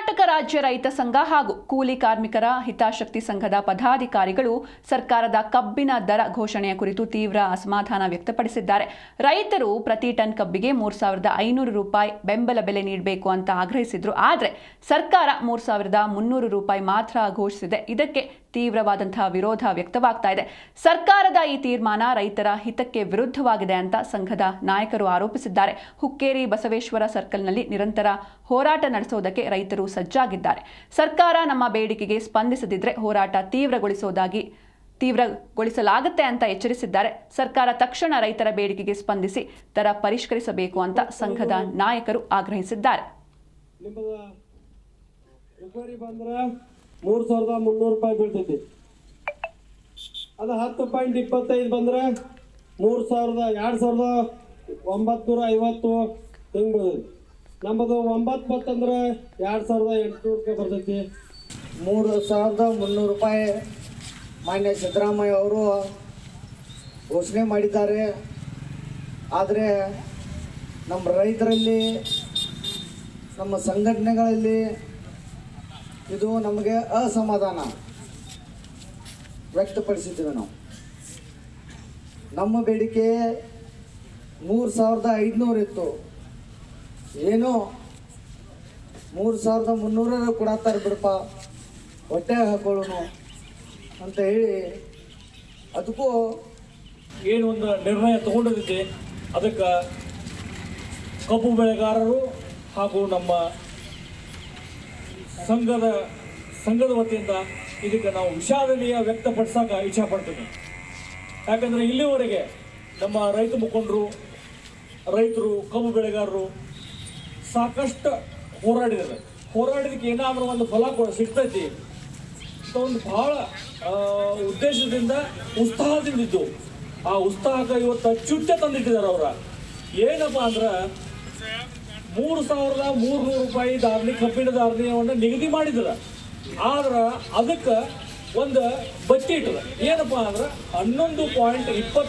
ಕರ್ನಾಟಕ ರಾಜ್ಯ ರೈತ ಸಂಘ ಹಾಗೂ ಕೂಲಿ ಕಾರ್ಮಿಕರ ಹಿತಾಸಕ್ತಿ ಸಂಘದ ಪದಾಧಿಕಾರಿಗಳು ಸರ್ಕಾರದ ಕಬ್ಬಿನ ದರ ಘೋಷಣೆಯ ಕುರಿತು ತೀವ್ರ ಅಸಮಾಧಾನ ವ್ಯಕ್ತಪಡಿಸಿದ್ದಾರೆ. ರೈತರು ಪ್ರತಿ ಟನ್ ಕಬ್ಬಿಗೆ 3,500 ರೂಪಾಯಿ ಬೆಂಬಲ ಬೆಲೆ ನೀಡಬೇಕು ಅಂತ ಆಗ್ರಹಿಸಿದ್ರು. ಆದರೆ ಸರ್ಕಾರ 3,300 ರೂಪಾಯಿ ಮಾತ್ರ ಘೋಷಿಸಿದೆ. ಇದಕ್ಕೆ ತೀವ್ರವಾದಂತಹ ವಿರೋಧ ವ್ಯಕ್ತವಾಗ್ತಾ ಇದೆ. ಸರ್ಕಾರದ ಈ ತೀರ್ಮಾನ ರೈತರ ಹಿತಕ್ಕೆ ವಿರುದ್ಧವಾಗಿದೆ ಅಂತ ಸಂಘದ ನಾಯಕರು ಆರೋಪಿಸಿದ್ದಾರೆ. ಹುಕ್ಕೇರಿ ಬಸವೇಶ್ವರ ಸರ್ಕಲ್ನಲ್ಲಿ ನಿರಂತರ ಹೋರಾಟ ನಡೆಸುವುದಕ್ಕೆ ರೈತರು ಸಜ್ಜಾಗಿದ್ದಾರೆ. ಸರ್ಕಾರ ನಮ್ಮ ಬೇಡಿಕೆಗೆ ಸ್ಪಂದಿಸದಿದ್ದರೆ ಹೋರಾಟ ತೀವ್ರಗೊಳಿಸಲಾಗುತ್ತೆ ಅಂತ ಎಚ್ಚರಿಸಿದ್ದಾರೆ. ಸರ್ಕಾರ ತಕ್ಷಣ ರೈತರ ಬೇಡಿಕೆಗೆ ಸ್ಪಂದಿಸಿ ದರ ಪರಿಷ್ಕರಿಸಬೇಕು ಅಂತ ಸಂಘದ ನಾಯಕರು ಆಗ್ರಹಿಸಿದ್ದಾರೆ. 3,300 ರೂಪಾಯಿ ಬೀಳ್ತೈತಿ. ಅದು 10.25 ಬಂದ್ರೆ 2,950 ಹಿಂಗ್ ಬರ್ತೈತಿ. ನಮ್ಮದು 9 ಅಂದ್ರೆ 2,800 ರೂಪಾಯಿ ಬರ್ತೈತಿ. 3,300 ರೂಪಾಯಿ ಮಾನ್ಯ ಸಿದ್ದರಾಮಯ್ಯ ಅವರು ಘೋಷಣೆ ಮಾಡಿದ್ದಾರೆ. ಆದರೆ ನಮ್ಮ ರೈತರಲ್ಲಿ, ನಮ್ಮ ಸಂಘಟನೆಗಳಲ್ಲಿ ಇದು ನಮಗೆ ಅಸಮಾಧಾನ ವ್ಯಕ್ತಪಡಿಸಿದ್ದೇವೆ. ನಮ್ಮ ಬೇಡಿಕೆ 3,500 ಇತ್ತು. ಏನೋ 3,300 ಕೊಡತ್ತಾರೆ ಬಿಡಪ್ಪ, ಹೊಟ್ಟೆ ಹಾಕೊಳ್ಳೋನು ಅಂತ ಹೇಳಿ ಅದಕ್ಕೂ ಏನು ಒಂದು ನಿರ್ಣಯ ತಗೊಂಡಿದ್ದೆ. ಅದಕ್ಕೆ ಕಬ್ಬು ಬೆಳೆಗಾರರು ಹಾಗೂ ನಮ್ಮ ಸಂಘದ ವತಿಯಿಂದ ಇದಕ್ಕೆ ನಾವು ವಿಷಾದನೀಯ ವ್ಯಕ್ತಪಡಿಸೋಕೆ ಇಚ್ಛೆ ಪಡ್ತೀವಿ. ಯಾಕಂದರೆ ಇಲ್ಲಿವರೆಗೆ ನಮ್ಮ ರೈತ ಮುಖಂಡರು, ರೈತರು, ಕಬ್ಬು ಬೆಳೆಗಾರರು ಸಾಕಷ್ಟು ಹೋರಾಡಿದಕ್ಕೆ ಏನಾದರೂ ಒಂದು ಫಲ ಸಿಗ್ತೈತಿ ಅಂತ ಒಂದು ಭಾಳ ಉದ್ದೇಶದಿಂದ, ಉತ್ಸಾಹದಿಂದಿದ್ದು. ಆ ಉತ್ಸಾಹಕ್ಕೆ ಇವತ್ತು ಅಚ್ಚುಚ್ಚೆ ತಂದಿಟ್ಟಿದ್ದಾರೆ. ಅವರ ಏನಪ್ಪ ಅಂದ್ರೆ 3,300 ರೂಪಾಯಿ ಕಬ್ಬಿನ ಧಾರಣೆಯನ್ನು ನಿಗದಿ ಮಾಡಿದ್ರ. ಆದ್ರೆ ಅದಕ್ಕೆ ಒಂದು ಬತ್ತಿ ಇಟ್ಟದ. ಏನಪ್ಪಾ ಅಂದ್ರೆ 11.20